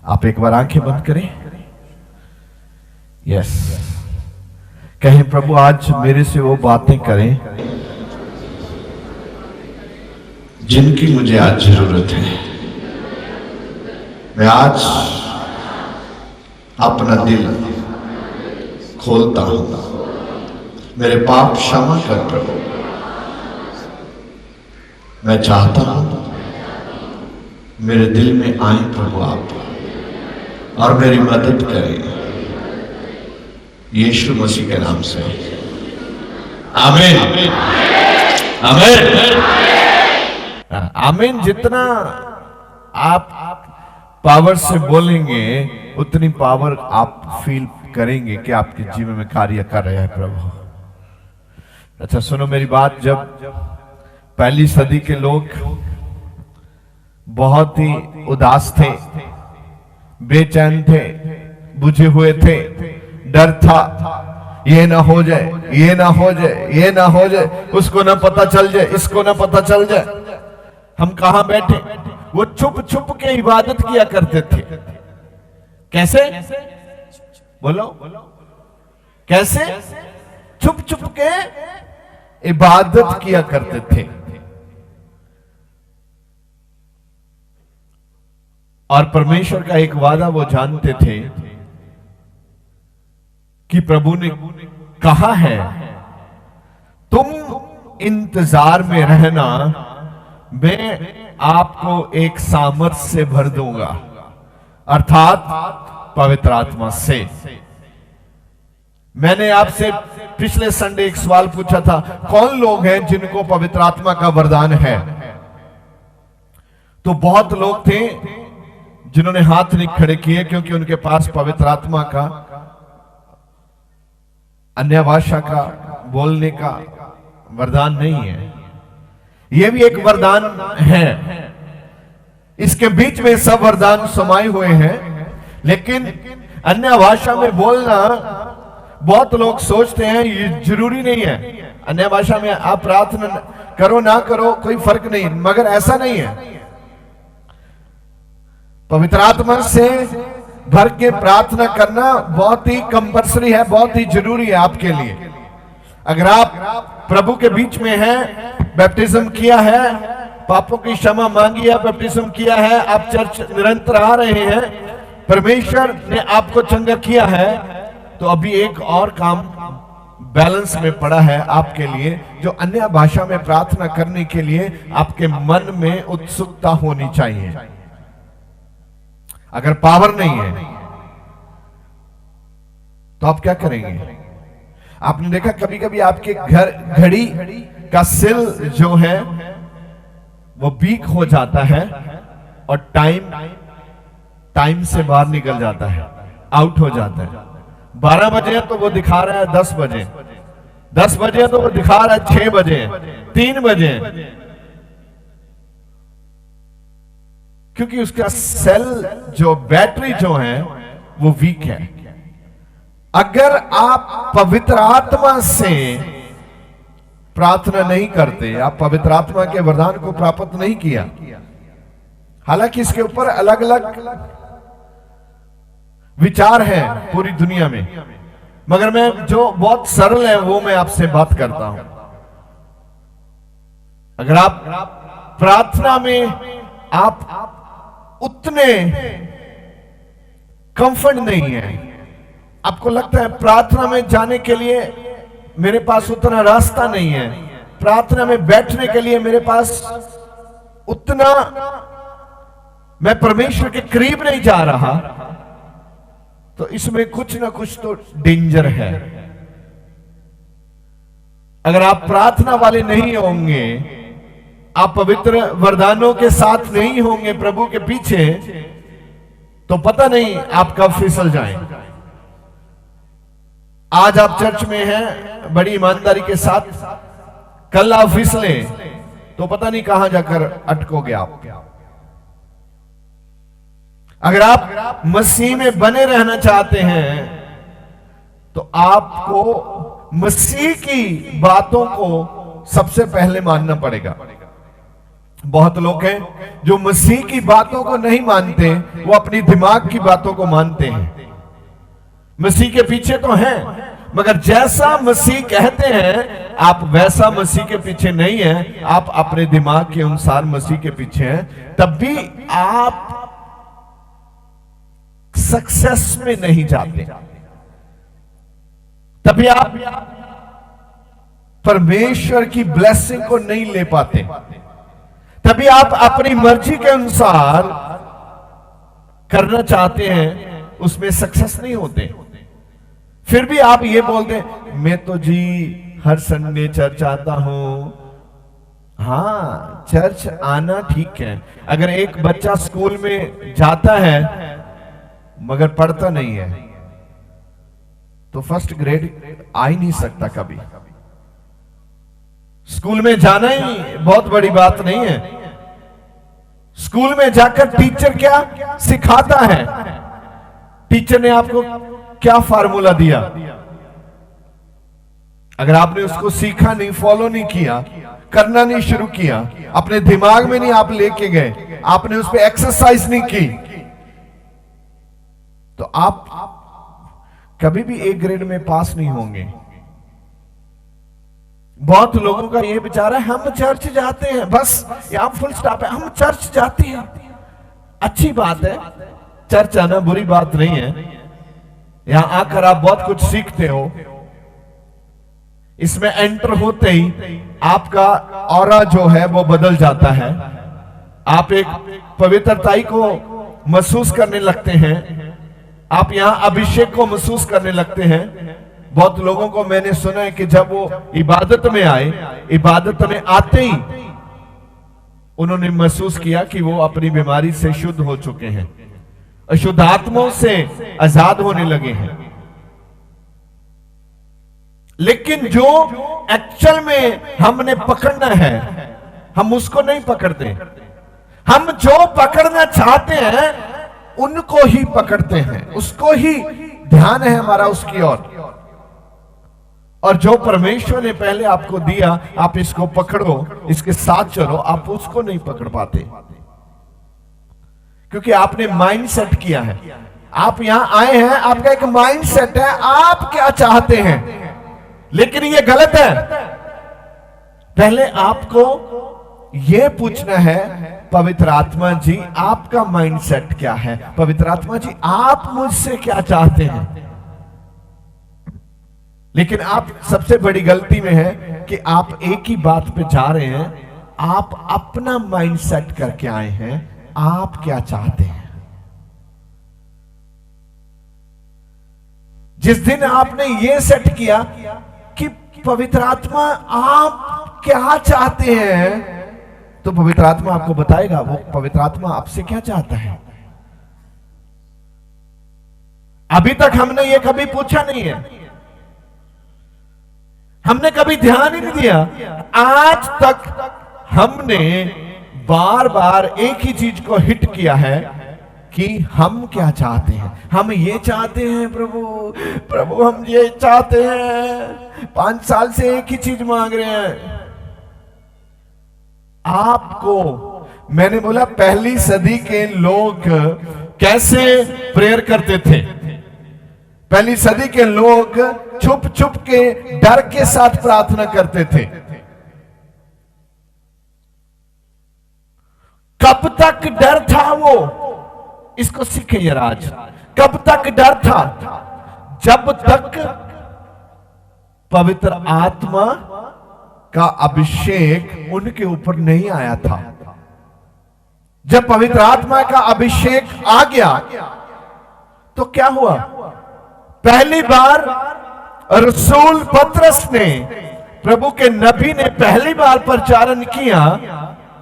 आप एक बार आंखें बंद करें। यस, कहें प्रभु आज मेरे से वो बातें करें जिनकी मुझे आज जरूरत है। मैं आज अपना दिल खोलता हूं, मेरे पाप क्षमा कर प्रभु। मैं चाहता हूं मेरे दिल में आए प्रभु आप और मेरी मदद करें, यीशु मसीह के नाम से आमीन आमीन आमीन। जितना आप पावर से बोलेंगे उतनी पावर आप फील करेंगे कि आपके जीवन में कार्य कर रहे हैं प्रभु। अच्छा सुनो मेरी बात, जब पहली सदी के लोग बहुत ही उदास थे, बेचैन थे, बुझे हुए थे, डर था, ये ना हो जाए, ये ना हो जाए, ये ना हो जाए, उसको ना पता चल जाए, इसको ना पता चल जाए, हम कहां बैठे। वो छुप छुप के इबादत किया करते थे। कैसे बोलो, कैसे? छुप छुप के इबादत किया करते थे। और परमेश्वर का एक वादा वो जानते थे कि प्रभु ने कहा है तुम इंतजार में रहना, मैं आपको एक सामर्थ से भर दूंगा, अर्थात पवित्र आत्मा से। मैंने आपसे पिछले संडे एक सवाल पूछा था, कौन लोग हैं जिनको पवित्र आत्मा का वरदान है? तो बहुत लोग थे जिन्होंने हाथ नहीं खड़े किए क्योंकि उनके पास पवित्र आत्मा का, अन्य भाषा का बोलने का वरदान नहीं है। यह भी एक वरदान है, इसके बीच में सब वरदान समाये हुए हैं। लेकिन अन्य भाषा में बोलना बहुत लोग सोचते हैं ये जरूरी नहीं है, अन्य भाषा में आप प्रार्थना करो ना करो कोई फर्क नहीं, मगर ऐसा नहीं है। पवित्र आत्मा से भर के प्रार्थना करना बहुत ही कंपल्सरी है, बहुत ही जरूरी है आपके लिए। अगर आप प्रभु के बीच में हैं, बैप्टिज्म किया है, पापों की क्षमा मांगी है, बैप्टिज्म किया है, आप चर्च निरंतर आ रहे हैं, परमेश्वर ने आपको चंगा किया है, तो अभी एक और काम बैलेंस में पड़ा है आपके लिए, जो अन्य भाषा में प्रार्थना करने के लिए आपके मन में उत्सुकता होनी चाहिए। अगर पावर नहीं है तो आप क्या करेंगे? आपने देखा कभी कभी आपके घर घड़ी का सिल जो है वो वीक हो जाता है और टाइम से बाहर निकल जाता है, आउट हो जाता है। 12 बजे तो वो दिखा रहा है 10 बजे, 10 बजे तो वो दिखा रहा है 6 बजे, 3 बजे, क्योंकि उसका सेल जो बैटरी जो है वो वीक है। अगर आप पवित्र आत्मा से प्रार्थना नहीं करते, आप पवित्र आत्मा के वरदान को प्राप्त नहीं किया, हालांकि इसके ऊपर अलग अलग विचार हैं पूरी दुनिया में, मगर मैं जो बहुत सरल है वो मैं आपसे बात करता हूं। अगर आप प्रार्थना में आप उतने कंफर्ट नहीं है, आपको लगता है प्रार्थना में जाने के लिए मेरे पास उतना रास्ता नहीं है, प्रार्थना में बैठने के लिए मेरे पास उतना, मैं परमेश्वर के करीब नहीं जा रहा, तो इसमें कुछ ना कुछ तो डेंजर है। अगर आप प्रार्थना वाले नहीं होंगे, आप पवित्र वरदानों के साथ नहीं होंगे प्रभु के पीछे, तो पता नहीं आप कब फिसल जाएं। आज आप चर्च में हैं बड़ी ईमानदारी के साथ, कल आप फिसले तो पता नहीं कहां जाकर अटकोगे आप। अगर आप मसीह में बने रहना चाहते हैं तो आपको मसीह की बातों को सबसे पहले मानना पड़ेगा। बहुत लोग हैं जो मसीह की बातों को नहीं मानते, वो अपनी दिमाग की बातों को मानते हैं। मसीह के पीछे तो हैं, मगर जैसा मसीह कहते हैं आप वैसा मसीह के पीछे नहीं है, आप अपने दिमाग के अनुसार मसीह के पीछे हैं, तब भी आप सक्सेस में नहीं जाते, तभी आप परमेश्वर की ब्लेसिंग को नहीं ले पाते, तभी आप अपनी मर्जी के अनुसार करना चाहते हैं, उसमें सक्सेस नहीं होते। फिर भी आप ये बोलते हैं मैं तो जी हर संडे चर्च आता हूं। हां, चर्च आना ठीक है। अगर एक बच्चा स्कूल में जाता है मगर पढ़ता नहीं है तो फर्स्ट ग्रेड आ ही नहीं सकता कभी। स्कूल में जाना ही बहुत बड़ी बात नहीं है। स्कूल में जाकर टीचर क्या सिखाता है? टीचर ने आपको क्या फार्मूला दिया? अगर आपने उसको सीखा नहीं, फॉलो नहीं किया, करना नहीं शुरू किया, अपने दिमाग में नहीं आप लेके गए, आपने उस पर एक्सरसाइज नहीं की, तो आप कभी भी एक ग्रेड में पास नहीं होंगे। बहुत लोगों का ये विचार है हम चर्च जाते हैं, बस यहां फुल स्टॉप है, हम चर्च जाते हैं। अच्छी बात है, चर्च आना बुरी बात नहीं है। यहां आकर आप बहुत कुछ सीखते हो। इसमें एंटर होते ही आपका ऑरा जो है वो बदल जाता है। आप एक पवित्रताई को महसूस करने लगते हैं। आप यहां अभिषेक को महसूस करने लगते हैं। बहुत लोगों को मैंने सुना है कि जब वो इबादत में आए, इबादत में आते ही उन्होंने महसूस किया कि वो अपनी बीमारी से शुद्ध हो चुके हैं, अशुद्ध आत्माओं से आजाद होने लगे हैं। लेकिन जो एक्चुअल में हमने पकड़ना है हम उसको नहीं पकड़ते। हम जो पकड़ना चाहते हैं उनको ही पकड़ते हैं, उसको ही ध्यान है हमारा उसकी ओर। और जो परमेश्वर ने पहले आपको दिया, आप इसको पकड़ो, इसके साथ चलो, आप उसको नहीं पकड़ पाते क्योंकि आपने माइंड सेट किया है। आप यहां आए हैं, आपका एक माइंड सेट है, आप क्या चाहते हैं, लेकिन ये गलत है। पहले आपको यह पूछना है पवित्र आत्मा जी आपका माइंड सेट क्या है? पवित्र आत्मा जी आप मुझसे क्या चाहते हैं? लेकिन आप सबसे बड़ी गलती में है कि आप एक ही बात पे जा रहे हैं, आप अपना माइंड सेट करके आए हैं, आप क्या चाहते हैं। जिस दिन आपने ये सेट किया कि पवित्र आत्मा आप क्या चाहते हैं, तो पवित्र आत्मा आपको बताएगा वो पवित्र आत्मा आपसे क्या चाहता है। अभी तक हमने ये कभी पूछा नहीं है, हमने कभी ध्यान ही नहीं दिया। आज तक हमने बार बार एक ही चीज को हिट किया है कि हम क्या चाहते हैं। हम ये चाहते हैं प्रभु, प्रभु हम ये चाहते हैं, 5 साल से एक ही चीज मांग रहे हैं। आपको मैंने बोला पहली सदी के लोग कैसे प्रेयर करते थे। पहली सदी के लोग छुप छुप के डर के साथ प्रार्थना करते थे। कब तक डर था वो, इसको सीखे यार आज। कब तक डर था? जब तक पवित्र आत्मा का अभिषेक उनके ऊपर नहीं आया था। जब पवित्र आत्मा का अभिषेक आ गया तो क्या हुआ? पहली बार रसूल पतरस ने, प्रभु के नबी ने पहली बार प्रचारण किया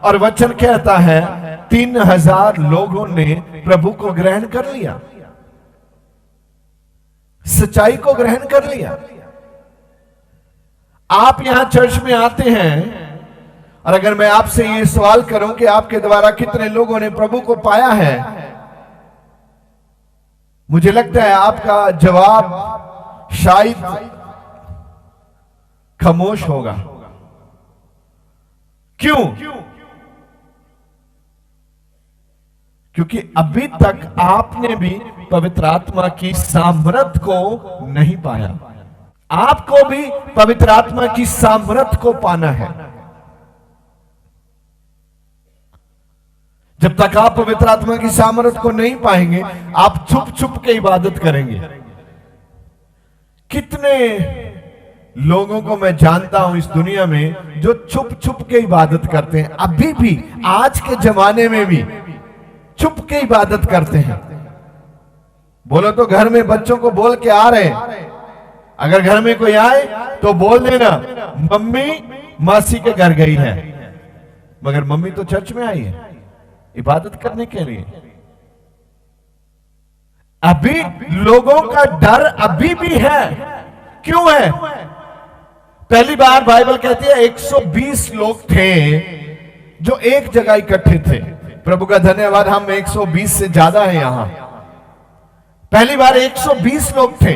और वचन कहता है 3000 लोगों ने प्रभु को ग्रहण कर लिया, सच्चाई को ग्रहण कर लिया। आप यहां चर्च में आते हैं और अगर मैं आपसे ये सवाल करूं कि आपके द्वारा कितने लोगों ने प्रभु को पाया है, मुझे लगता है आपका जवाब शायद खामोश होगा। क्यों? क्योंकि अभी तक आपने भी पवित्र आत्मा की सामर्थ को नहीं पाया। आपको भी पवित्र आत्मा की सामर्थ को पाना है। जब तक आप पवित्र आत्मा की सामर्थ को नहीं पाएंगे, आप छुप छुप के इबादत करेंगे। कितने लोगों को मैं जानता हूं इस दुनिया में जो छुप छुप के इबादत करते हैं। अभी भी आज के जमाने में भी छुप के इबादत करते हैं। बोलो तो घर में बच्चों को बोल के आ रहे हैं, अगर घर में कोई आए तो बोल देना मम्मी मासी के घर गई है, मगर मम्मी तो चर्च में आई है इबादत करने के लिए। अभी लोगों का डर अभी भी है। क्यों है? पहली बार बाइबल कहती है 120 लोग थे जो एक जगह इकट्ठे थे। प्रभु का धन्यवाद, हम 120 से ज्यादा है यहां। पहली बार 120 लोग थे,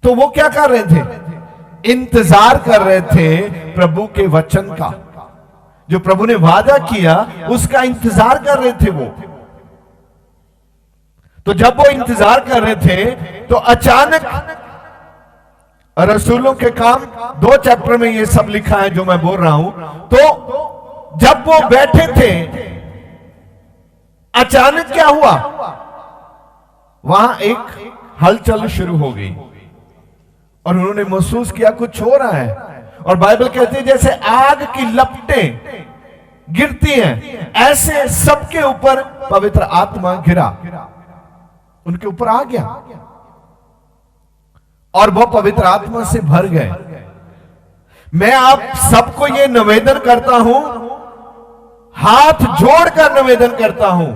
तो वो क्या कर रहे थे? इंतजार कर रहे थे प्रभु के वचन का। जो प्रभु ने वादा किया उसका इंतजार कर रहे थे वो। तो जब वो इंतजार कर रहे थे तो अचानक, रसूलों के काम 2 चैप्टर में ये सब लिखा है जो मैं बोल रहा हूं, तो जब वो बैठे थे अचानक क्या हुआ? वहां एक हलचल शुरू हो गई और उन्होंने महसूस किया कुछ हो रहा है। और बाइबल कहती है जैसे आग की लपटें गिरती हैं, ऐसे सबके ऊपर पवित्र आत्मा गिरा, उनके ऊपर आ गया और वो पवित्र आत्मा से भर गए। मैं आप सबको ये निवेदन करता हूं, हाथ जोड़कर निवेदन करता हूं,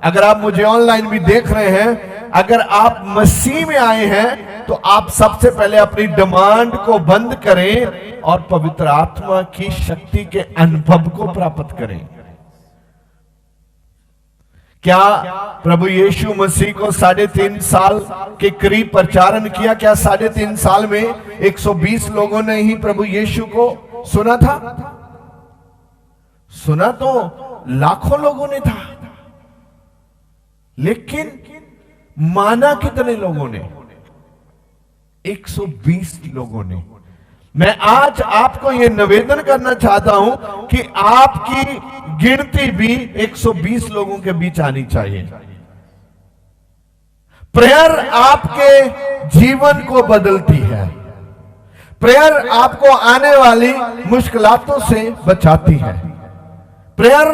अगर आप मुझे ऑनलाइन भी देख रहे हैं, अगर आप मसीह में आए हैं तो आप सबसे पहले अपनी डिमांड को बंद करें और पवित्र आत्मा की शक्ति के अनुभव को प्राप्त करें। क्या प्रभु यीशु मसीह को 3.5 साल के करीब प्रचारण किया? क्या 3.5 साल में 120 लोगों ने ही प्रभु यीशु को सुना था? सुना तो लाखों लोगों ने था, लेकिन माना कितने लोगों ने? 120 लोगों ने। मैं आज आपको यह निवेदन करना चाहता हूं कि आपकी गिनती भी 120 लोगों के बीच आनी चाहिए। प्रेयर आपके जीवन को बदलती है। प्रेयर आपको आने वाली मुश्किलातों से बचाती है। प्रेयर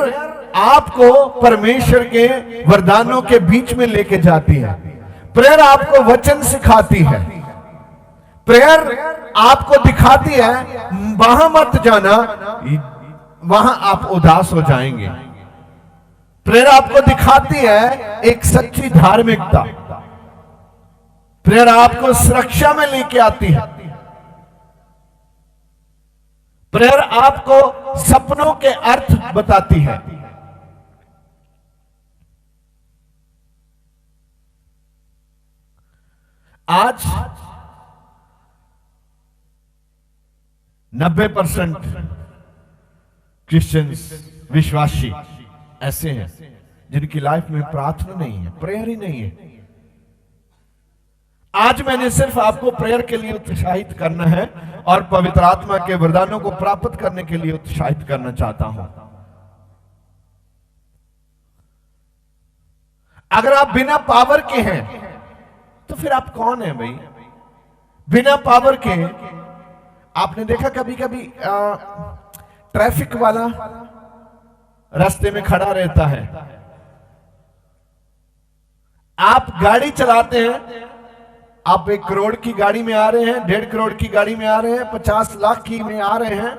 आपको परमेश्वर के वरदानों के बीच में लेके जाती है। प्रेयर आपको वचन सिखाती है। प्रेयर आपको दिखाती है वहां मत जाना, वहां आप उदास हो जाएंगे। प्रेयर आपको दिखाती है एक सच्ची धार्मिकता। प्रेयर आपको सुरक्षा में लेके आती है। प्रेयर आपको सपनों के अर्थ बताती है। आज 90% क्रिश्चियंस, विश्वासी ऐसे हैं जिनकी लाइफ में प्रार्थना नहीं है, प्रेयर ही नहीं है। आज मैंने सिर्फ आपको प्रेयर के लिए उत्साहित करना है और पवित्र आत्मा के वरदानों को प्राप्त करने के लिए उत्साहित करना चाहता हूं। अगर आप बिना पावर के हैं तो फिर आप कौन हैं भाई? बिना पावर के। आपने देखा कभी कभी ट्रैफिक वाला रास्ते में खड़ा रहता है, आप गाड़ी चलाते हैं, आप 1 करोड़ की गाड़ी में आ रहे हैं, 1.5 करोड़ की गाड़ी में आ रहे हैं, 50 लाख की में आ रहे हैं,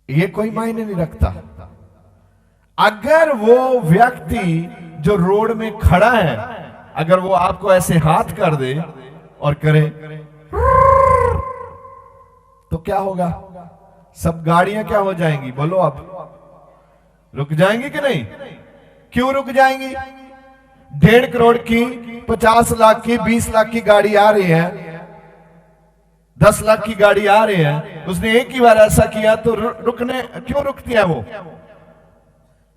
ये कोई मायने नहीं रखता। अगर वो व्यक्ति जो रोड में खड़ा है, अगर वो आपको ऐसे हाथ कर दे और करे तो क्या होगा? सब गाड़ियां क्या हो जाएंगी? बोलो आप, रुक जाएंगी कि नहीं? क्यों रुक जाएंगी? 1.5 करोड़ की, 50 लाख की, 20 लाख की गाड़ी आ रही है, 10 लाख की गाड़ी आ रही है, उसने एक ही बार ऐसा किया तो रुकने क्यों रुकती है वो?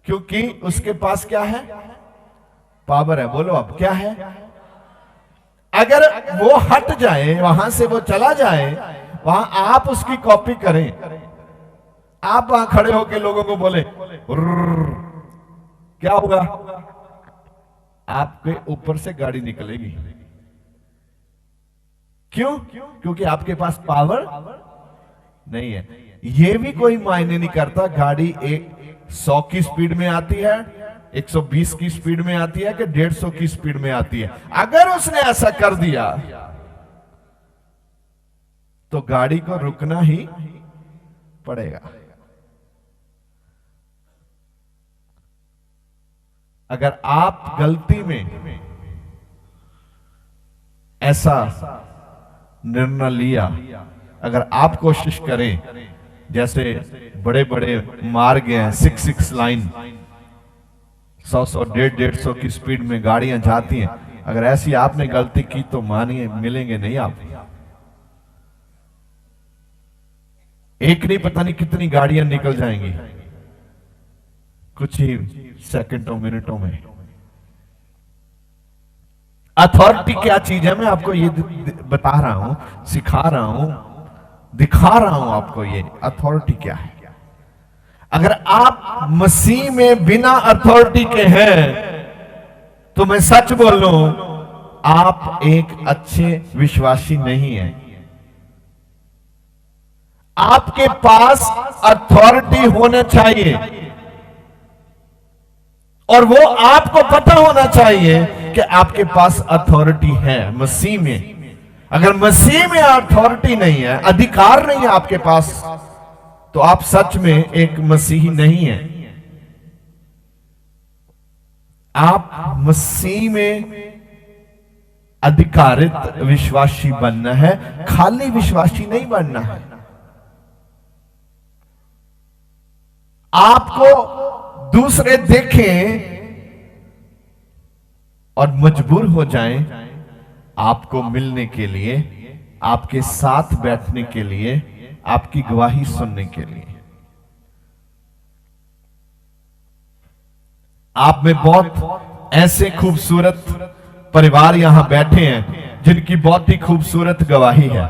क्योंकि उसके पास क्या है? पावर है। बोलो अब क्या है? अगर वो हट जाए, वहां से वो चला जाए, वहां आप उसकी कॉपी करें, आप वहां खड़े होकर लोगों को बोले क्या होगा? आपके ऊपर से गाड़ी निकलेगी। क्यों? क्योंकि आपके पास पावर नहीं है। यह भी कोई मायने नहीं करता गाड़ी 100 की स्पीड में आती है, 120 की स्पीड में आती है कि 150 की स्पीड में आती है। अगर उसने ऐसा कर दिया तो गाड़ी को रुकना ही पड़ेगा। अगर आप गलती में ऐसा निर्णय लिया, अगर आप कोशिश करें, जैसे बड़े बड़े मार्ग हैं 6 लाइन, 100 150 की स्पीड में गाड़ियां जाती हैं, अगर ऐसी आपने गलती की तो मानिए मिलेंगे नहीं आप। एक नहीं, पता नहीं कितनी गाड़ियां निकल जाएंगी कुछ ही सेकंडों मिनटों में। अथॉरिटी क्या चीज है, मैं आपको ये बता रहा हूं, सिखा रहा हूं, दिखा रहा हूं आपको ये अथॉरिटी क्या है। अगर आप मसीह में बिना अथॉरिटी के हैं तो मैं सच बोल रहा हूं, आप एक अच्छे विश्वासी नहीं हैं। आपके पास अथॉरिटी होना चाहिए और वो आपको पता होना चाहिए कि आपके पास अथॉरिटी है मसीह में। अगर मसीह में अथॉरिटी नहीं है, अधिकार नहीं है आपके पास, तो आप सच में एक मसीही नहीं है। आप मसीह में अधिकारित विश्वासी बनना है, खाली विश्वासी नहीं बनना है। आपको दूसरे देखें और मजबूर हो जाएं आपको मिलने के लिए, आपके साथ बैठने के लिए, आपकी गवाही सुनने के लिए। आप में बहुत ऐसे खूबसूरत परिवार यहां बैठे हैं जिनकी बहुत ही खूबसूरत गवाही है,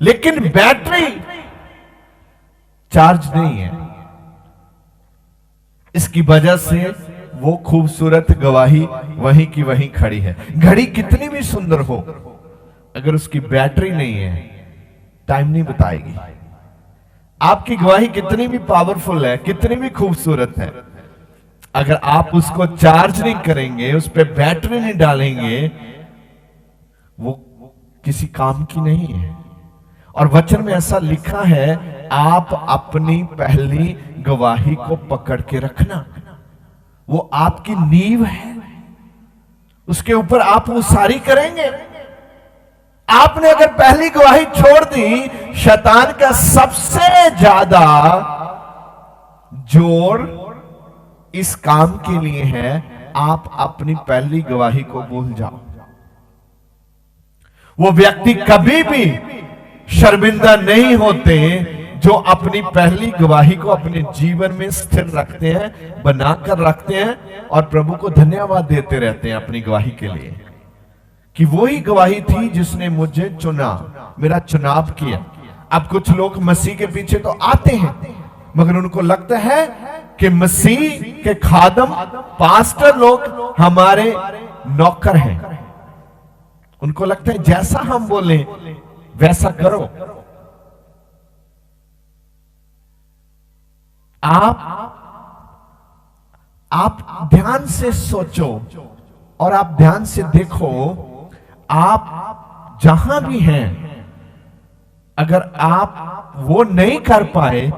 लेकिन बैटरी चार्ज नहीं है। इसकी वजह से वो खूबसूरत गवाही वहीं की वहीं खड़ी है। घड़ी कितनी भी सुंदर हो, अगर उसकी बैटरी नहीं है, टाइम नहीं बताएगी। आपकी गवाही कितनी भी पावरफुल है, कितनी भी खूबसूरत है, अगर आप उसको चार्ज नहीं करेंगे, उस पर बैटरी नहीं डालेंगे, वो किसी काम की नहीं है। और वचन में ऐसा लिखा है, आप अपनी पहली गवाही को पकड़ के रखना। वो आपकी नींव है, उसके ऊपर आप उसारी करेंगे। आपने अगर पहली गवाही छोड़ दी, शैतान का सबसे ज्यादा जोर इस काम के लिए है, आप अपनी पहली गवाही को भूल जाओ। वो व्यक्ति कभी भी शर्मिंदा नहीं होते जो अपनी पहली गवाही को अपने जीवन में स्थिर रखते हैं, बनाकर रखते हैं और प्रभु को धन्यवाद देते रहते हैं अपनी गवाही के लिए, कि वही गवाही थी जिसने मुझे चुना, मेरा चुनाव किया। अब कुछ लोग मसीह के पीछे तो आते हैं, मगर उनको लगता है कि मसीह के खादम पास्टर लोग हमारे नौकर हैं। उनको लगता है जैसा हम बोले वैसा करो। आप ध्यान से सोचो और आप ध्यान से देखो, आप जहां भी हैं, अगर आप वो नहीं कर पाए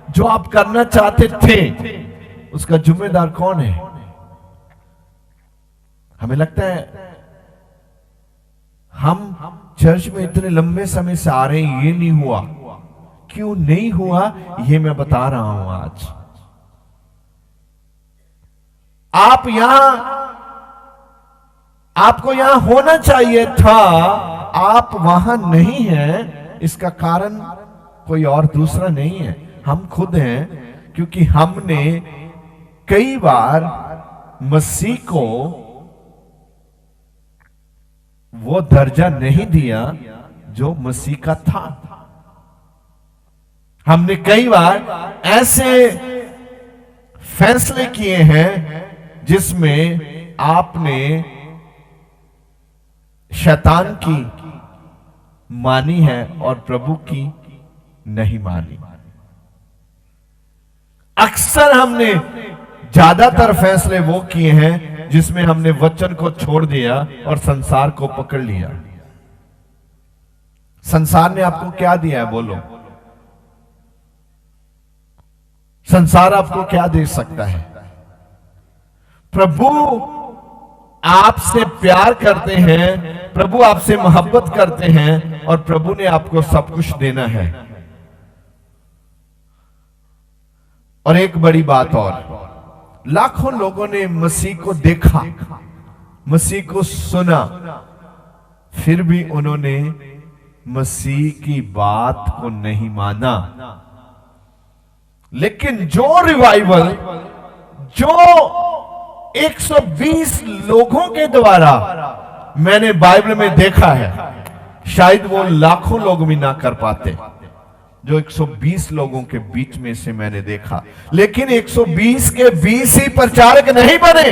जो आप करना चाहते थे, उसका जिम्मेदार कौन है? हमें लगता है हम चर्च में इतने लंबे समय से आ रहे हैं, ये नहीं हुआ। क्यों नहीं हुआ, ये मैं बता रहा हूं आज। आप आपको यहां होना चाहिए था, आप वहां नहीं हैं, इसका कारण कोई और दूसरा नहीं है, हम खुद हैं, क्योंकि हमने कई बार मसीह को वो दर्जा नहीं दिया जो मसीह का था। हमने कई बार ऐसे फैसले किए हैं जिसमें आपने शैतान की मानी है और प्रभु की नहीं मानी। अक्सर हमने ज्यादातर फैसले वो किए हैं जिसमें हमने वचन को छोड़ दिया और संसार को पकड़ लिया। संसार ने आपको क्या दिया है, बोलो? संसार आपको क्या दे सकता है? प्रभु आपसे प्यार करते हैं, प्रभु आपसे मोहब्बत करते हैं और प्रभु ने आपको सब कुछ देना है। और एक बड़ी बात और, लाखों लोगों ने मसीह को देखा, मसीह को सुना, फिर भी उन्होंने मसीह की बात को नहीं माना। लेकिन जो रिवाइवल, जो 120 लोगों के द्वारा मैंने बाइबल में देखा है, शायद वो लाखों लोग भी ना कर पाते जो 120 लोगों के बीच में से मैंने देखा। लेकिन 120 के 20 ही प्रचारक नहीं बने।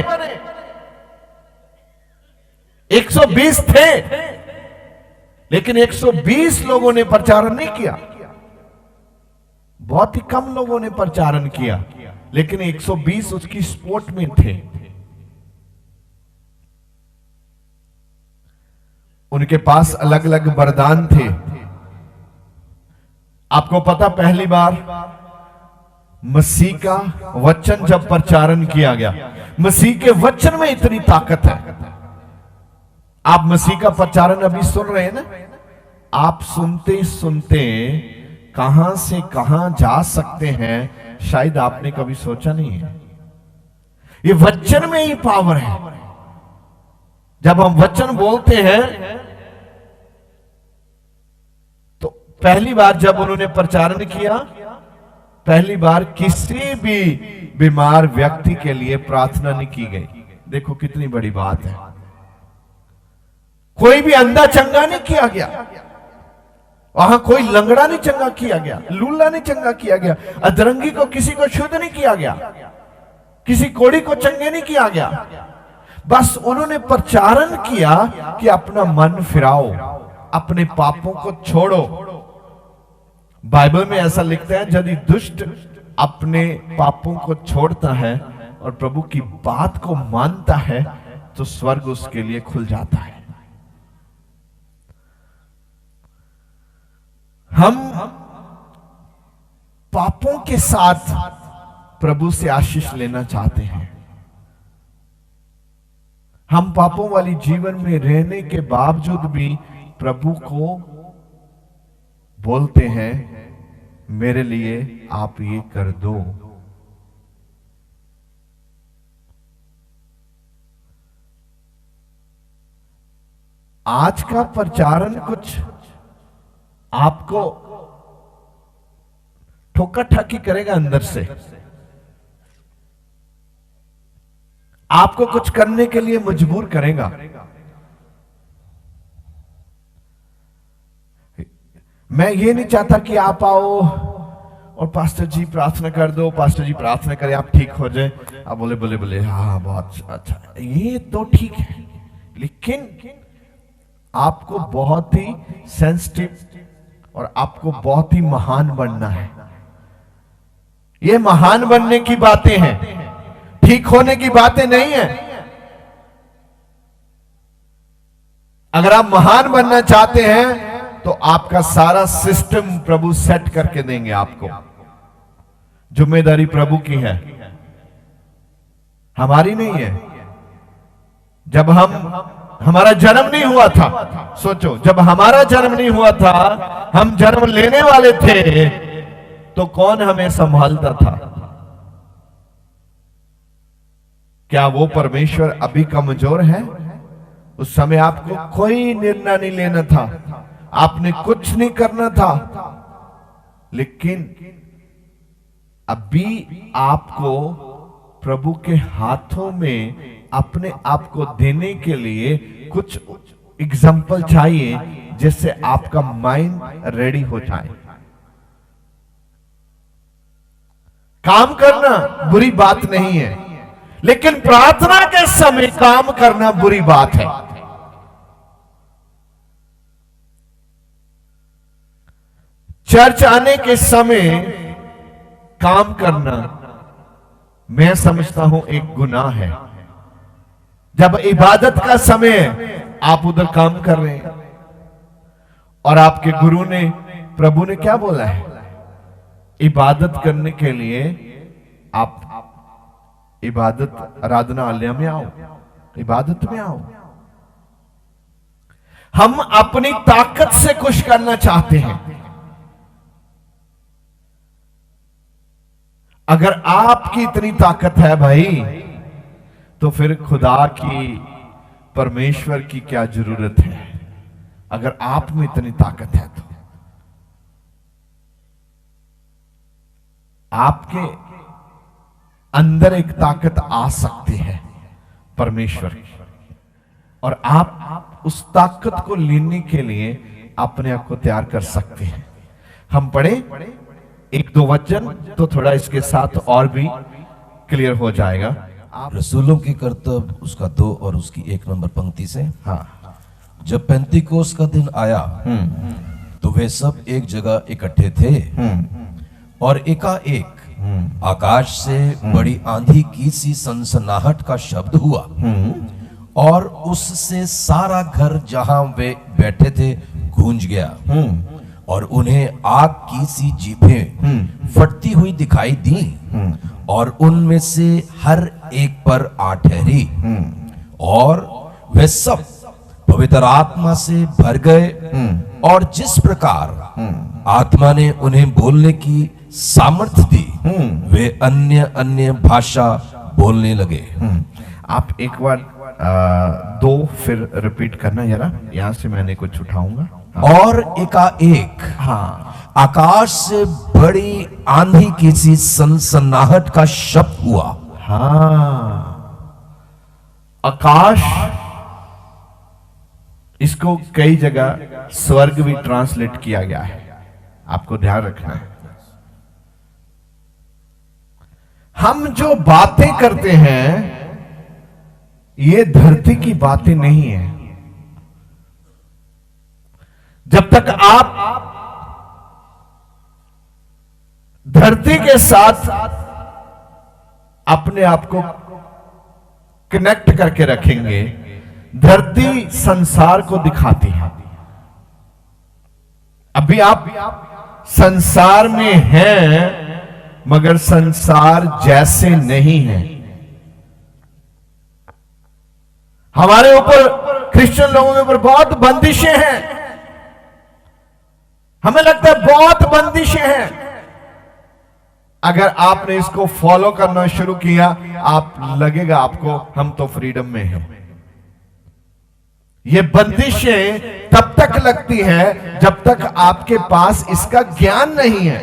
120 थे, लेकिन 120 लोगों ने प्रचारण नहीं किया। बहुत ही कम लोगों ने प्रचारण किया, लेकिन 120 उसकी सपोर्ट में थे। उनके पास अलग अलग वरदान थे। आपको पता, पहली बार मसीह का वचन जब प्रचारण किया गया, मसीह के वचन में इतनी ताकत है। आप मसीह का प्रचारण अभी सुन रहे हैं ना, आप सुनते सुनते कहां से कहां जा सकते हैं, शायद आपने कभी सोचा नहीं है। ये वचन में ही पावर है। जब हम वचन बोलते हैं, तो पहली बार जब उन्होंने प्रचारण किया, पहली बार किसी भी बीमार व्यक्ति के लिए प्रार्थना नहीं की गई। देखो कितनी बड़ी बात है। कोई भी अंधा चंगा नहीं किया गया, वहां कोई लंगड़ा नहीं चंगा किया गया, लूला नहीं चंगा किया गया, अधरंगी को किसी को शुद्ध नहीं किया गया, किसी कोढ़ी को चंगे नहीं किया गया। बस उन्होंने प्रचारण किया कि अपना मन फिराओ, अपने पापों को छोड़ो। बाइबल में ऐसा लिखता है, यदि दुष्ट अपने पापों को छोड़ता है और प्रभु की बात को मानता है, तो स्वर्ग उसके लिए खुल जाता है। हम पापों के साथ प्रभु से आशीष लेना चाहते हैं। हम पापों वाली जीवन में रहने के बावजूद भी प्रभु को बोलते हैं, मेरे लिए आप ये कर दो। आज का प्रचारण कुछ आपको ठोका ठाकी करेगा, अंदर से आपको कुछ करने के लिए मजबूर करेगा। मैं ये नहीं चाहता कि आप आओ और पास्टर जी प्रार्थना कर दो, पास्टर जी प्रार्थना करें आप ठीक हो जाए, आप बोले बोले बोले हाँ बहुत अच्छा, ये तो ठीक है, लेकिन आपको बहुत ही सेंसिटिव और आपको बहुत ही महान बनना है। ये महान बनने की बातें हैं, ठीक होने की बातें नहीं है। अगर आप महान बनना चाहते हैं तो आपका सारा सिस्टम प्रभु सेट करके देंगे आपको। जिम्मेदारी प्रभु की है, हमारी नहीं है। जब हमारा जन्म नहीं हुआ था, सोचो, जब हमारा जन्म नहीं हुआ था, हम जन्म लेने वाले थे, तो कौन हमें संभालता था? क्या वो परमेश्वर अभी कमजोर है? उस समय आपको कोई निर्णय नहीं लेना था, आपने कुछ नहीं करना था, लेकिन अभी आपको प्रभु के हाथों में अपने आप को देने के लिए कुछ एग्जाम्पल चाहिए, जिससे आपका माइंड रेडी हो जाए। काम करना बुरी बात नहीं है, लेकिन प्रार्थना के समय काम करना बुरी बात है। चर्च आने के समय काम करना मैं समझता हूं एक गुनाह है। जब इबादत का समय है, आप उधर काम कर रहे हैं, और आपके गुरु ने, प्रभु ने क्या बोला है? इबादत करने के लिए आप इबादत आराधनालय में आओ, इबादत में आओ। हम अपनी ताकत से कुछ करना चाहते हैं। अगर आपकी इतनी ताकत है भाई, तो फिर खुदा की, परमेश्वर की क्या जरूरत है? अगर आप में इतनी ताकत है तो आपके अंदर एक ताकत आ सकती है परमेश्वर की, और आप उस ताकत को लेने के लिए अपने आप को तैयार कर सकते हैं। हम पढ़े एक दो वचन, तो थोड़ा इसके साथ और भी क्लियर हो जाएगा। रसूलों की कर्तव्य उसका 2 और उसकी 1 नंबर पंक्ति से। हाँ, जब पेंतिकोस का दिन आया तो वे सब एक जगह इकट्ठे थे, और एकाएक आकाश से बड़ी आंधी की सी सनसनाहट का शब्द हुआ, और उससे सारा घर जहां वे बैठे थे गूंज गया, और उन्हें आग की सी जीभें फटती हुई दिखाई दी, और उनमें से हर एक पर आ ठहरी, और वे सब पवित्र आत्मा से भर गए, और जिस प्रकार आत्मा ने उन्हें बोलने की सामर्थ्य दी, वे अन्य अन्य भाषा बोलने लगे। आप एक बार 2 फिर रिपीट करना जरा, यहां से मैंने कुछ उठाऊंगा। और एकाएक आकाश से बड़ी आंधी की सी सनसनाहट का शब्द हुआ। आकाश, इसको कई जगह स्वर्ग भी ट्रांसलेट किया गया है, आपको ध्यान रखना है। हम जो बातें करते हैं ये धरती की बातें नहीं है। जब तक आप धरती के साथ अपने आप को कनेक्ट करके रखेंगे, धरती संसार को दिखाती है। अभी आप संसार में हैं, मगर संसार जैसे नहीं है। हमारे ऊपर, क्रिश्चियन लोगों के ऊपर बहुत बंदिशें हैं। हमें लगता है बहुत बंदिशें हैं। अगर आपने इसको फॉलो करना शुरू किया, आप लगेगा आपको हम तो फ्रीडम में हैं। ये बंदिशें तब तक लगती हैं जब तक आपके पास इसका ज्ञान नहीं है।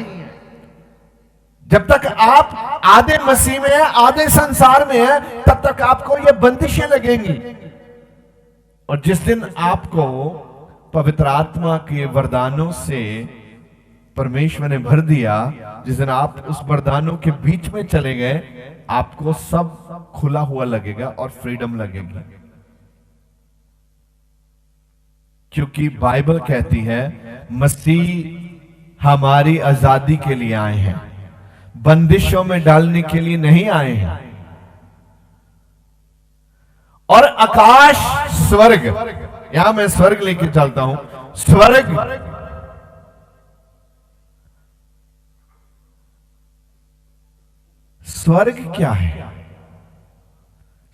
जब तक आप आधे मसीह में है, आधे संसार में है, तब तक आपको ये बंदिशें लगेंगी। और जिस दिन आपको पवित्र आत्मा के वरदानों से परमेश्वर ने भर दिया, जिस दिन आप उस वरदानों के बीच में चले गए, आपको सब खुला हुआ लगेगा और फ्रीडम लगेगी। क्योंकि बाइबल कहती है मसीह हमारी आजादी के लिए आए हैं, बंदिशों में डालने के लिए नहीं आए हैं। और आकाश, स्वर्ग, यहां मैं स्वर्ग लेके चलता हूं। स्वर्ग स्वर्ग क्या है?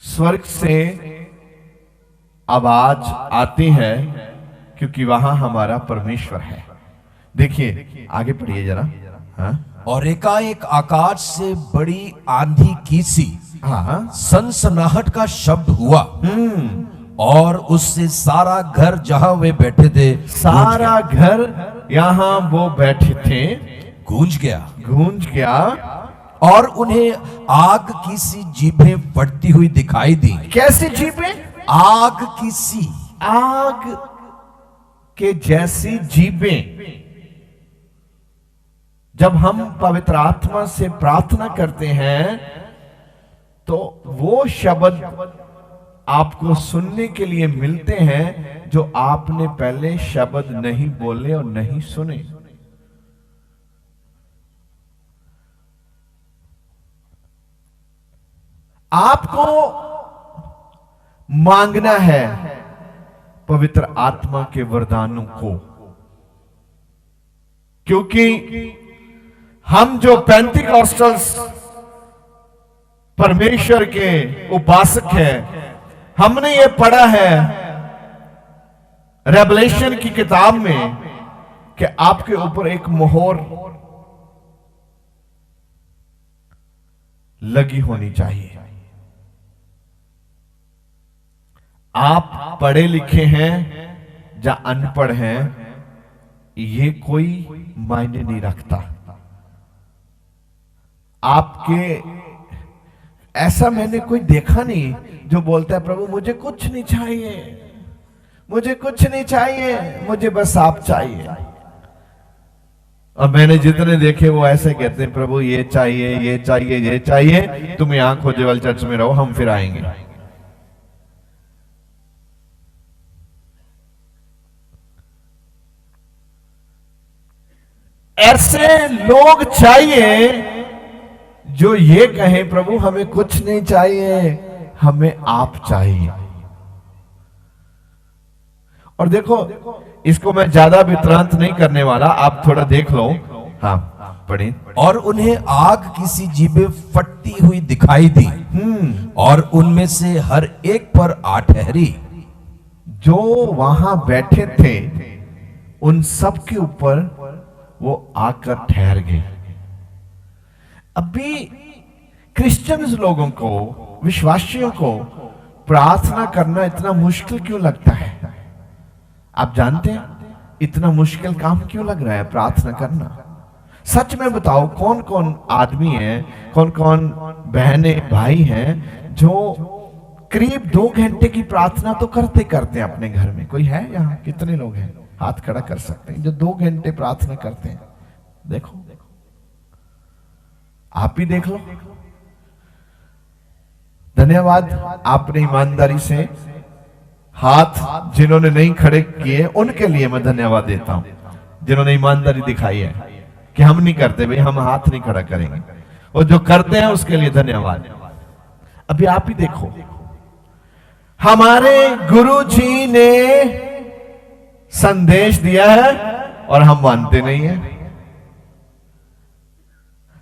स्वर्ग से आवाज आती है क्योंकि वहां हमारा परमेश्वर है। देखिए आगे पढ़िए जरा। और एकाएक आकाश से बड़ी आंधी की सी सनसनाहट का शब्द हुआ, और उससे सारा घर जहां वे बैठे थे सारा घर यहां वो बैठे थे गूंज गया। गूंज गया। और उन्हें आग की सी जीभें फटती हुई दिखाई दी। कैसी जीभें? आग की सी, आग के जैसी जीभें। जब हम पवित्र आत्मा से प्रार्थना करते हैं तो वो शब्द आपको सुनने के लिए मिलते हैं जो आपने पहले शब्द नहीं बोले और नहीं सुने। आपको मांगना है पवित्र आत्मा के वरदानों को, क्योंकि हम जो पेंटिकॉस्टल्स परमेश्वर के उपासक हैं, हमने ये पढ़ा है रेवलेशन की किताब में कि आपके ऊपर एक मोहर लगी होनी चाहिए। आप पढ़े लिखे हैं या अनपढ़ हैं, ये कोई मायने नहीं रखता। आपके ऐसा मैंने कोई देखा नहीं जो बोलता है प्रभु मुझे कुछ नहीं चाहिए, मुझे कुछ नहीं चाहिए, मुझे बस आप चाहिए। और मैंने जितने देखे वो ऐसे कहते हैं प्रभु ये चाहिए, ये चाहिए, ये चाहिए, तुम यहां खोजेवाल चर्च में रहो, हम फिर आएंगे। ऐसे लोग चाहिए जो ये कहें प्रभु हमें कुछ नहीं चाहिए, हमें आप चाहिए। और देखो इसको मैं ज्यादा वित्रांत नहीं करने वाला, आप थोड़ा देख लो। हाँ पढ़िए। और उन्हें आग की सी जीभें फटती हुई दिखाई दी और उनमें से हर एक पर आ ठहरी। जो वहां बैठे थे उन सब के ऊपर वो आकर ठहर गए। अभी क्रिश्चियंस लोगों को, विश्वासियों को प्रार्थना करना इतना मुश्किल क्यों लगता है? आप जानते हैं इतना मुश्किल काम क्यों लग रहा है प्रार्थना करना? सच में बताओ कौन कौन आदमी है, कौन कौन बहनें भाई हैं जो करीब 2 घंटे की प्रार्थना तो करते करते हैं अपने घर में? कोई है यहाँ? कितने लोग हैं हाथ खड़ा कर सकते हैं जो 2 घंटे प्रार्थना करते हैं? देखो आप ही देख लो। धन्यवाद, आपने ईमानदारी से हाथ जिन्होंने नहीं खड़े किए उनके लिए मैं धन्यवाद देता हूं, जिन्होंने ईमानदारी दिखाई है कि हम नहीं करते भाई, हम हाथ नहीं खड़ा करेंगे, और जो करते हैं उसके लिए धन्यवाद। अभी आप ही देखो, हमारे गुरु जी ने संदेश दिया है और हम मानते नहीं हैं।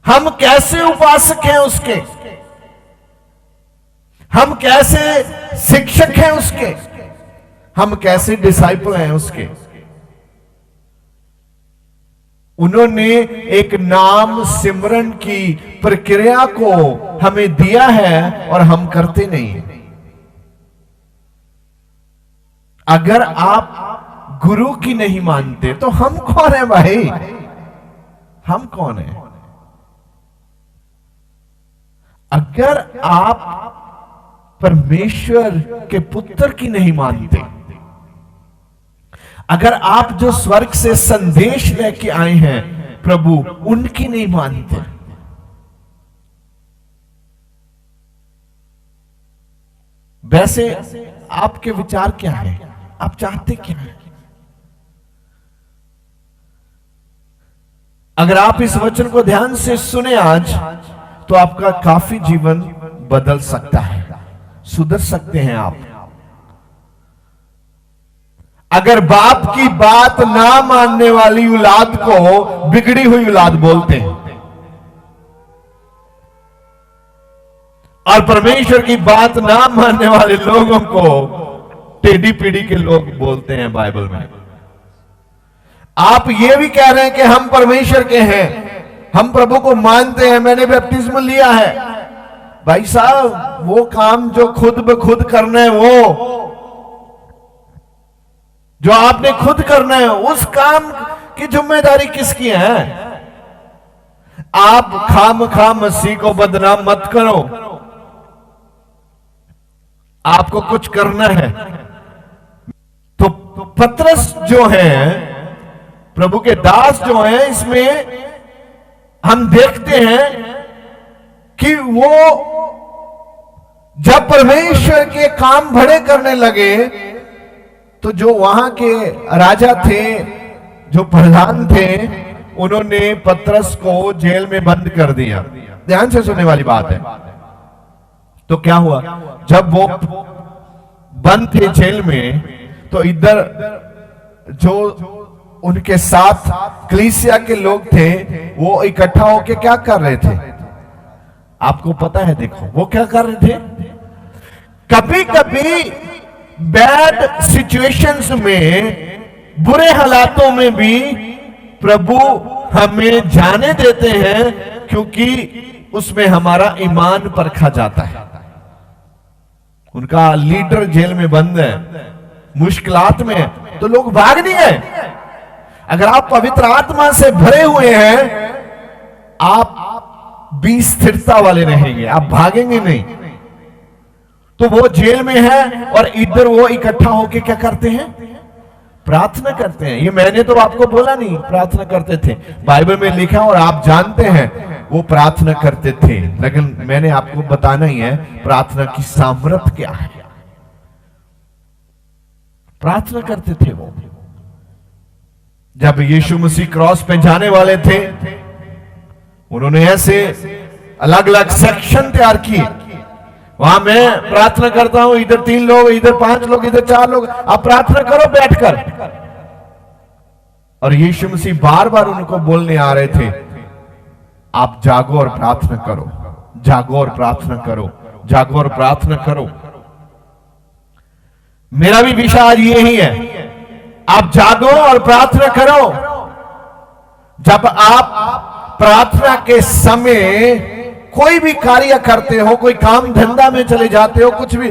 हम कैसे उपासक हैं उसके, हम कैसे शिक्षक हैं उसके, हम कैसे डिसाइपल हैं उसके। उन्होंने एक नाम सिमरन की प्रक्रिया को हमें दिया है और हम करते नहीं हैं। अगर आप गुरु की नहीं मानते तो हम कौन है भाई? हम कौन है? अगर आप परमेश्वर के पुत्र की नहीं मानते, अगर आप जो स्वर्ग से संदेश लेके आए हैं प्रभु उनकी नहीं मानते, वैसे आपके विचार क्या है? आप चाहते क्या है? अगर आप इस वचन को ध्यान से सुने आज तो आपका काफी जीवन बदल सकता है, सुधर सकते हैं आप। अगर बाप की बात ना मानने वाली औलाद को बिगड़ी हुई औलाद बोलते हैं और परमेश्वर की बात ना मानने वाले लोगों को टेढ़ी पीढ़ी के लोग बोलते हैं बाइबल में। आप ये भी कह रहे हैं कि हम परमेश्वर के हैं, हम प्रभु को मानते हैं, मैंने बैप्टिज्म लिया है। भाई साहब वो काम जो खुद ब खुद करना है जो आपने खुद करना है, उस काम की जिम्मेदारी किसकी है? आप खामखा मसीह को बदनाम मत करो। आपको कुछ करना है। तो पतरस जो है, प्रभु के दास जो है, इसमें हम देखते हैं कि वो जब परमेश्वर के काम बड़े करने लगे तो जो वहां के राजा थे, जो प्रधान थे, उन्होंने पतरस को जेल में बंद कर दिया। ध्यान से सुनने वाली बात है। तो क्या हुआ, जब वो बंद थे जेल में, तो इधर जो उनके साथ कलीसिया के लोग थे, वो इकट्ठा होकर क्या कर रहे थे? आपको पता है? देखो वो क्या कर रहे थे। कभी कभी बैड सिचुएशंस में, बुरे हालातों में भी प्रभु हमें जाने देते हैं, क्योंकि उसमें हमारा ईमान परखा जाता है। उनका लीडर जेल में बंद है, मुश्किलात में है, तो लोग भाग नहीं गए। अगर आप पवित्र आत्मा से भरे हुए हैं, आप भी स्थिरता वाले रहेंगे, आप भागेंगे नहीं। तो वो जेल में है और इधर वो इकट्ठा होके क्या करते हैं? प्रार्थना करते हैं। ये मैंने तो आपको बोला नहीं, प्रार्थना करते थे, बाइबल में लिखा और आप जानते हैं वो प्रार्थना करते थे। लेकिन मैंने आपको बताना ही है प्रार्थना की सामर्थ्य क्या है। प्रार्थना करते थे वो। जब यीशु मसीह क्रॉस पे जाने वाले थे, उन्होंने ऐसे अलग अलग सेक्शन तैयार किए। वहां मैं प्रार्थना करता हूं, इधर 3 लोग, इधर 5 लोग, इधर 4 लोग, आप प्रार्थना करो बैठकर। और यीशु मसीह बार बार उनको बोलने आ रहे थे, आप जागो और प्रार्थना करो, जागो और प्रार्थना करो, जागो और प्रार्थना करो। मेरा भी विषय आज यही है, आप जागो और प्रार्थना करो। जब आप प्रार्थना के समय कोई भी कार्य करते हो, कोई काम धंधा में चले जाते हो, कुछ भी,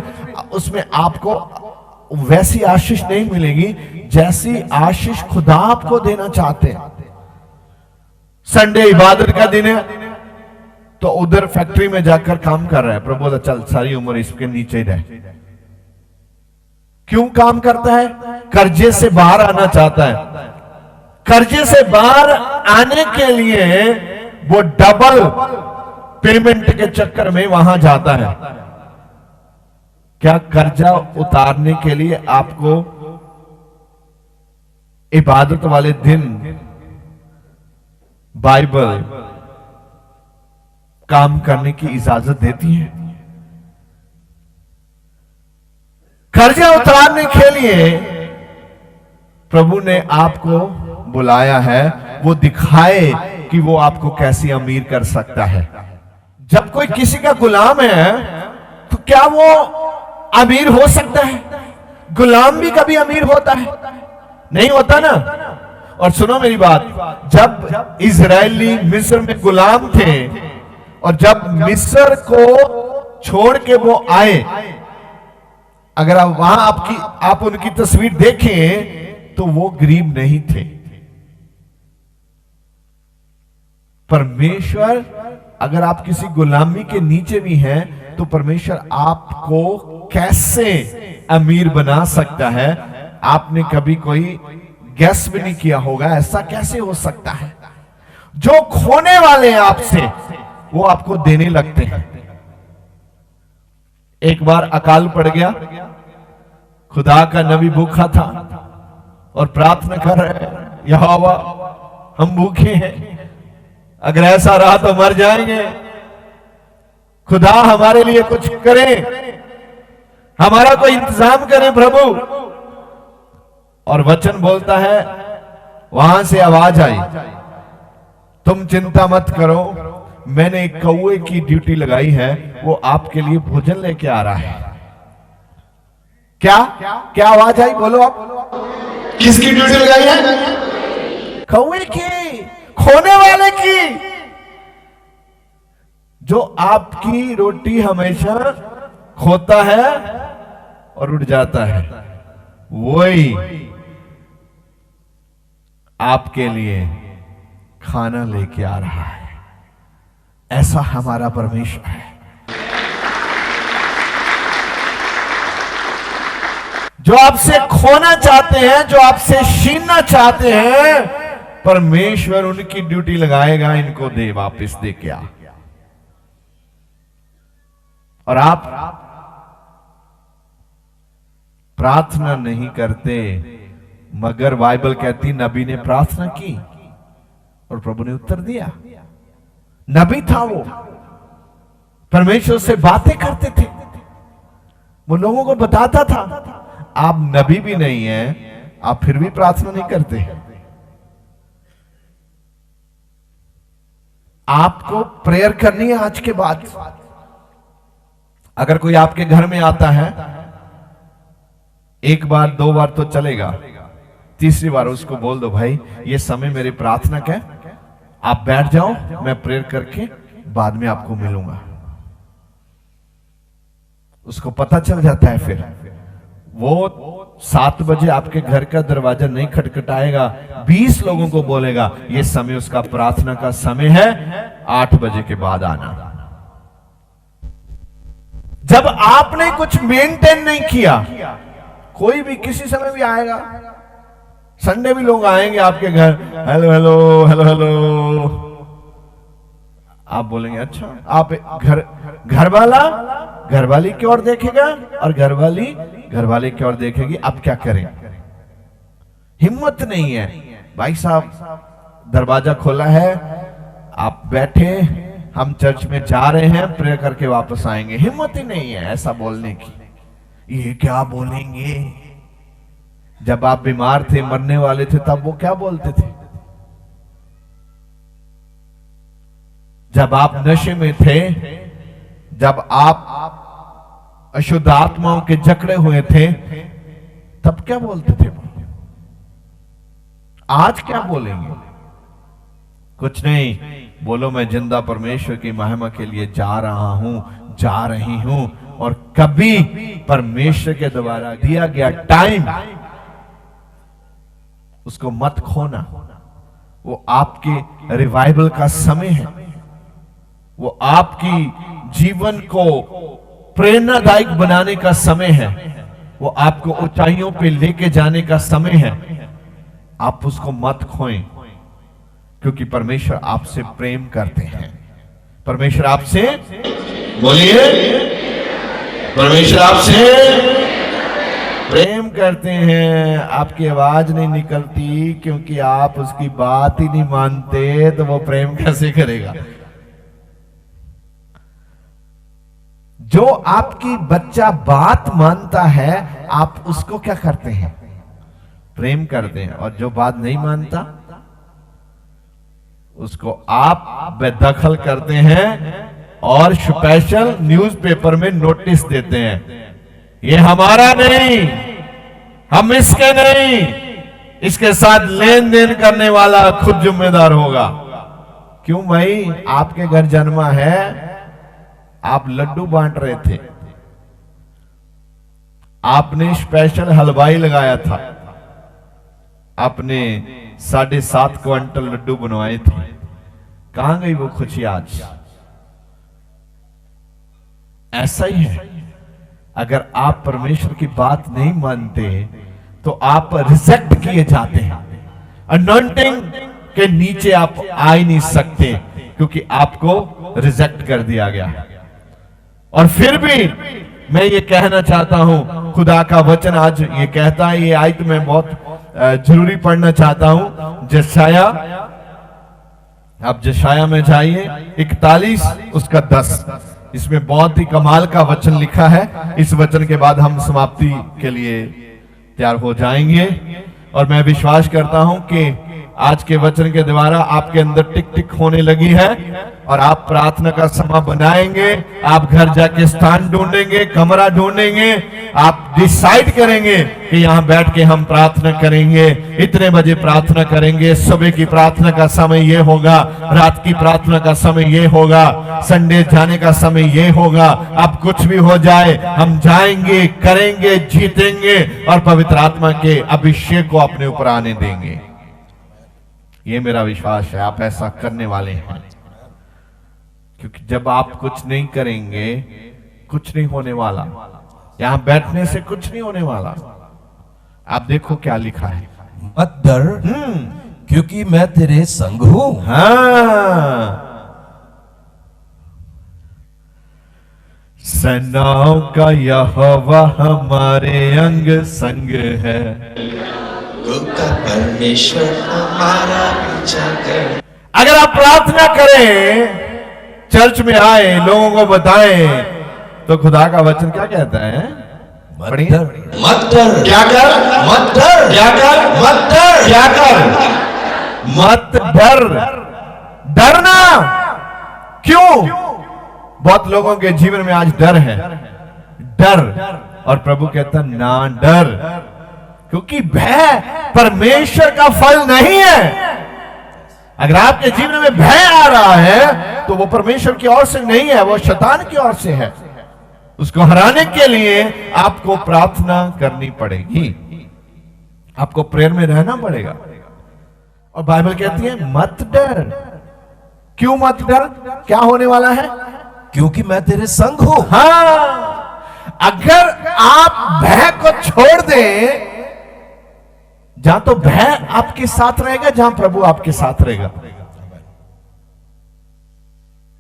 उसमें आपको वैसी आशीष नहीं मिलेगी जैसी आशीष खुदा आपको देना चाहते हैं। संडे इबादत का दिन है, तो उधर फैक्ट्री में जाकर काम कर रहा है, प्रभु बोला चल सारी उम्र इसके नीचे ही रहे। क्यों काम करता है? कर्जे से बाहर आना चाहता है। कर्जे से बाहर आने के लिए वो डबल पेमेंट के चक्कर में वहां जाता है। क्या कर्जा उतारने के लिए आपको इबादत वाले दिन बाइबल काम करने की इजाजत देती है? कर्जा उतारने के लिए प्रभु ने आपको बुलाया है, वो दिखाए कि वो आपको कैसे अमीर कर सकता है। जब कोई किसी का गुलाम है, तो क्या वो अमीर हो सकता है? गुलाम भी कभी अमीर होता है? नहीं होता ना। और सुनो मेरी बात, जब इजरायली मिस्र में गुलाम थे, और जब मिस्र को छोड़ के वो आए, अगर आप वहां आप उनकी तस्वीर देखें तो वो गरीब नहीं थे। परमेश्वर, अगर आप किसी गुलामी के नीचे भी हैं, तो परमेश्वर आपको कैसे अमीर बना सकता है, आपने कभी कोई गैस भी नहीं किया होगा। ऐसा कैसे हो सकता है? जो खोने वाले हैं आपसे, वो आपको देने लगते हैं। एक बार अकाल पड़ गया, खुदा का नबी भूखा था और प्रार्थना कर रहे हैं, यहोवा हम भूखे हैं, अगर ऐसा रहा तो मर जाएंगे, खुदा हमारे लिए कुछ करें, हमारा कोई इंतजाम करें प्रभु। और वचन बोलता है, वहां से आवाज आई, तुम चिंता मत करो, मैंने एक कौवे की ड्यूटी लगाई है, वो आपके लिए भोजन लेके आ रहा है। क्या क्या आवाज आई? बोलो आप, किसकी ड्यूटी लगाई है? कौवे की, खोने वाले की, जो आपकी रोटी हमेशा खोता है और उड़ जाता है। वही आपके लिए खाना लेके आ रहा है। ऐसा हमारा परमेश्वर है। जो आपसे खोना चाहते हैं, जो आपसे छीनना चाहते हैं, परमेश्वर उनकी ड्यूटी लगाएगा, इनको दे, वापस दे के आ। और आप प्रार्थना नहीं करते, मगर बाइबल कहती नबी ने प्रार्थना की और प्रभु ने उत्तर दिया। नबी था वो, परमेश्वर से बातें करते थे, वो लोगों को बताता था। आप नबी भी नहीं है, आप फिर भी प्रार्थना नहीं करते। आपको प्रेयर करनी है आज के बाद। अगर कोई आपके घर में आता है, एक बार दो बार तो चलेगा, तीसरी बार उसको बोल दो, भाई ये समय मेरी प्रार्थना का है, आप बैठ जाओ, मैं प्रेयर करके बाद में आपको मिलूंगा। उसको पता चल जाता है, फिर वो 7 बजे आपके घर का दरवाजा नहीं खटखटाएगा, 20 लोगों को बोलेगा ये समय उसका प्रार्थना का समय है, 8 बजे के बाद आना। जब आपने कुछ मेंटेन नहीं किया, कोई भी किसी समय भी आएगा, संडे भी लोग आएंगे आपके घर, हेलो हेलो हेलो हेलो, आप बोलेंगे अच्छा। आप घरवाली की ओर देखेगा और घरवाली घरवाले की ओर देखेगी, आप क्या करें? हिम्मत नहीं है। भाई साहब दरवाजा खोला है, आप बैठे, हम चर्च में जा रहे हैं, प्रेयर करके वापस आएंगे। हिम्मत ही नहीं है ऐसा बोलने की। ये क्या बोलेंगे? जब आप बीमार थे, मरने वाले थे, तब वो क्या बोलते थे? जब आप नशे में थे, जब आप अशुद्ध आत्माओं के जकड़े हुए थे, तब क्या बोलते थे? आज क्या बोलेंगे? कुछ नहीं, बोलो मैं जिंदा परमेश्वर की महिमा के लिए जा रहा हूं, जा रही हूं। और कभी परमेश्वर के द्वारा दिया गया टाइम उसको मत खोना। वो आपके रिवाइवल का समय है, वो आपकी जीवन को प्रेरणादायक बनाने का समय है, वो आपको ऊंचाइयों पे लेके जाने का समय है। आप उसको मत खोएं, क्योंकि परमेश्वर आपसे प्रेम करते हैं। परमेश्वर आपसे, बोलिए, परमेश्वर आपसे प्रेम करते हैं। आपकी आवाज नहीं निकलती क्योंकि आप उसकी बात ही नहीं मानते, तो वो प्रेम कैसे करेगा? जो आपकी बच्चा बात मानता है, आप उसको क्या करते हैं? प्रेम करते हैं। और जो बात नहीं मानता, उसको आप बेदखल करते हैं और स्पेशल न्यूज़पेपर में नोटिस देते हैं, ये हमारा नहीं, हम इसके नहीं, इसके साथ लेन देन करने वाला खुद जिम्मेदार होगा। क्यों भाई? आपके घर जन्मा है, आप लड्डू बांट रहे थे, आपने स्पेशल हलवाई लगाया था, आपने 7.5 क्विंटल लड्डू बनवाए थे। कहां गई वो खुशी आज? ऐसा ही है, अगर आप परमेश्वर की बात नहीं मानते तो आप रिजेक्ट किए जाते हैं। अनॉइंटिंग के नीचे आप आ ही नहीं सकते, क्योंकि आपको रिजेक्ट कर दिया गया। और फिर भी मैं ये कहना चाहता हूं, खुदा का वचन आज ये कहता है, ये आयत मैं बहुत जरूरी पढ़ना चाहता हूं। जशाया, आप जशाया में जाइए, 41 उसका 10, इसमें बहुत ही कमाल का वचन लिखा है। इस वचन के बाद हम समाप्ति के लिए तैयार हो जाएंगे, और मैं विश्वास करता हूं कि आज के वचन के द्वारा आपके अंदर टिक टिक होने लगी है, और आप प्रार्थना का समय बनाएंगे। आप घर जाके स्थान ढूंढेंगे, कमरा ढूंढेंगे, आप डिसाइड करेंगे कि यहां बैठ के हम प्रार्थना करेंगे, इतने बजे प्रार्थना करेंगे, सुबह की प्रार्थना का समय ये होगा, रात की प्रार्थना का समय ये होगा, संडे जाने का समय ये होगा। अब कुछ भी हो जाए, हम जाएंगे, करेंगे, जीतेंगे और पवित्र आत्मा के अभिषेक को अपने ऊपर आने देंगे। ये मेरा विश्वास है आप ऐसा करने वाले हैं, क्योंकि जब आप कुछ नहीं करेंगे कुछ नहीं होने वाला, यहां बैठने से कुछ नहीं होने वाला। आप देखो क्या लिखा है, मत डर क्योंकि मैं तेरे संग हूं। हाँ, सेनाओं का यहोवा हमारे अंग संग है। का परमेश्वर हमारा पीछा कर। अगर आप प्रार्थना करें, चर्च में आए, लोगों को बताएं, तो खुदा का वचन क्या कहता है? मत डर, मत डर, क्या कर? मत डर, क्या कर? मत डर, क्या कर? मत डर। डरना क्यों? बहुत लोगों के जीवन में आज डर है, डर। और प्रभु कहता ना डर, क्योंकि भय परमेश्वर का फल नहीं है। अगर आपके जीवन में भय आ रहा है तो वो परमेश्वर की ओर से नहीं है, वो शैतान की ओर से है। उसको हराने के लिए आपको प्रार्थना करनी पड़ेगी, आपको प्रेयर में रहना पड़ेगा। और बाइबल कहती है मत डर। क्यों मत डर? क्या होने वाला है? क्योंकि मैं तेरे संग हूं। हाँ, अगर आप भय को छोड़ दें, जहां तो भय आपके साथ रहेगा, जहां प्रभु आपके साथ रहेगा।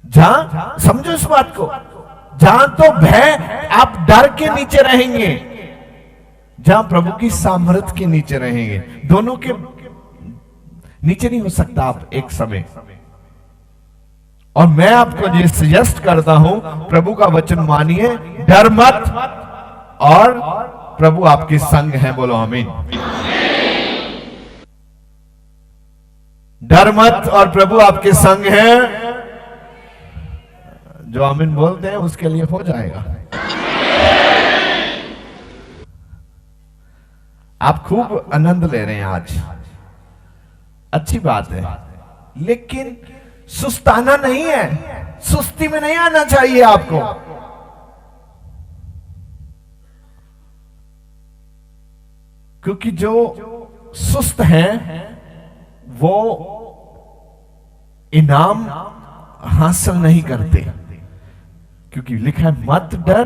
जहां, समझो इस बात को, जहां तो भय आप डर के नीचे रहेंगे, जहां प्रभु की सामर्थ के नीचे रहेंगे। दोनों के नीचे नहीं हो सकता आप एक समय। और मैं आपको ये सजेस्ट करता हूं, प्रभु का वचन मानिए, डर मत, और प्रभु आपके संग है। बोलो आमीन। डर मत और प्रभु आपके संग है। जो आमीन बोलते हैं उसके लिए हो जाएगा। आप खूब आनंद ले रहे हैं आज, अच्छी बात है, लेकिन सुस्ताना नहीं है, सुस्ती में नहीं आना चाहिए आपको। क्योंकि जो सुस्त हैं वो इनाम हासिल नहीं करते, क्योंकि लिखा है मत डर,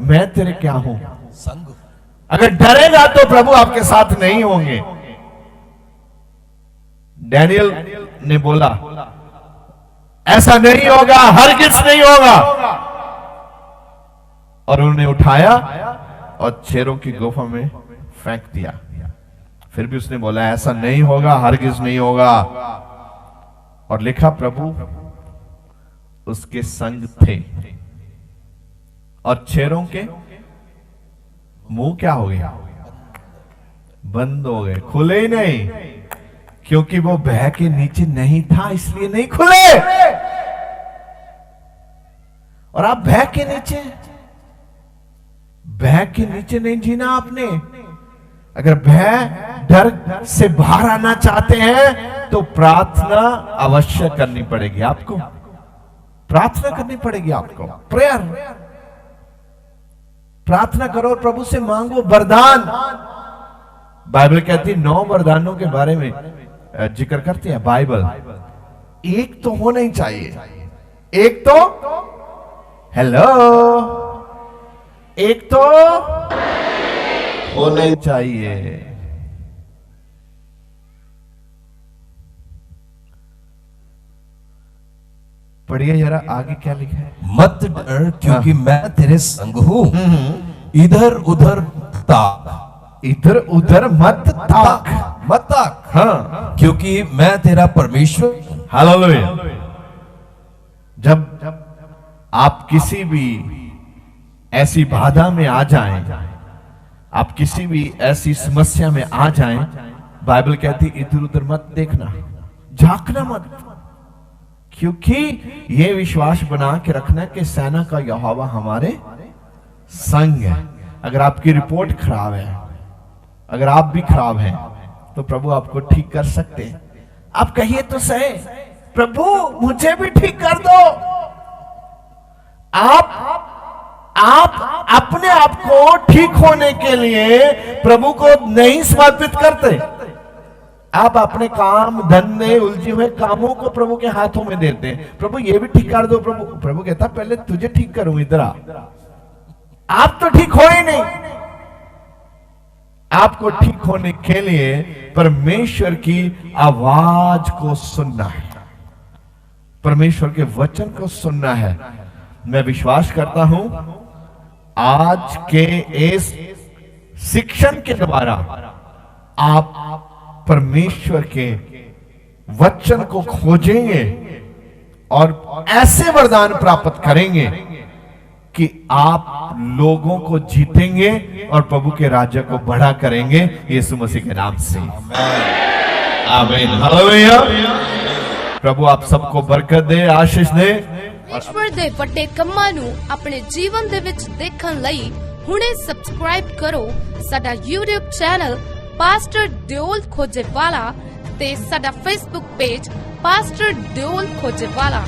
मैं तेरे क्या हूं? संग। अगर डरेगा तो प्रभु आपके साथ नहीं होंगे। डैनियल ने बोला ऐसा नहीं होगा, हरगिज नहीं होगा, और उन्होंने उठाया और शेरों की गुफा में फेंक दिया। फिर भी उसने बोला ऐसा नहीं होगा, हरगिज नहीं होगा। और लिखा प्रभु उसके संग थे, और शेरों के मुंह क्या हो गया? बंद हो गए, खुले ही नहीं, क्योंकि वो भय के नीचे नहीं था, इसलिए नहीं खुले। और आप भय के नीचे नहीं जीना आपने। अगर भय, डर से बाहर आना चाहते हैं तो प्रार्थना अवश्य करनी पड़ेगी आपको। प्रार्थना करनी पड़ेगी आपको, प्रेयर। प्रार्थना करो, प्रभु से मांगो वरदान। बाइबल कहती है 9 वरदानों के बारे में जिक्र करती है बाइबल। एक तो होना ही चाहिए, एक तो, हेलो, एक तो होना ही चाहिए। पढ़िए जरा आगे क्या लिखा है। मत डर क्योंकि मैं तेरे संग हूं। इधर उधर ताक, इधर उधर मत ताक, मत ताक, हाँ, क्योंकि मैं तेरा परमेश्वर। हालेलुया। जब आप किसी भी ऐसी बाधा में आ जाएं, आप किसी भी ऐसी समस्या में आ जाएं, बाइबल कहती इधर उधर मत देखना, झांकना मत, क्योंकि ये विश्वास बना के रखना कि सेना का यहोवा हमारे संग है। अगर आपकी रिपोर्ट खराब है, अगर आप भी खराब हैं, तो प्रभु आपको ठीक कर सकते हैं। आप कहिए तो सही, प्रभु मुझे भी ठीक कर दो। आप अपने आप को ठीक होने के लिए प्रभु को नहीं समर्पित करते। आप अपने काम धंधे उलझे हुए कामों को प्रभु के हाथों में देते हैं। प्रभु ये भी ठीक कर दो। प्रभु कहता पहले तुझे ठीक करूं, इधर आ। आप तो ठीक हो ही नहीं। आपको ठीक होने के लिए परमेश्वर की आवाज को सुनना है, परमेश्वर के वचन को सुनना है। मैं विश्वास करता हूं आज के इस शिक्षण के द्वारा आप परमेश्वर के वचन को खोजेंगे और ऐसे वरदान प्राप्त करेंगे कि आप लोगों को जीतेंगे और प्रभु के राज्य को बड़ा करेंगे, यीशु मसीह के नाम से। आमीन, हालेलुया। प्रभु आप सबको बरकत दे, आशीष दे। ईश्वर ਦੇ ਵੱਡੇ ਕੰਮਾਂ ਨੂੰ ਆਪਣੇ ਜੀਵਨ ਦੇ ਵਿੱਚ ਦੇਖਣ ਲਈ ਹੁਣੇ ਸਬਸਕ੍ਰਾਈਬ ਕਰੋ ਸਾਡਾ YouTube ਚੈਨਲ ਪਾਸਟਰ ਦਿਓਲ ਖੋਜੇਵਾਲਾ ਤੇ ਸਾਡਾ Facebook ਪੇਜ ਪਾਸਟਰ ਦਿਓਲ ਖੋਜੇਵਾਲਾ।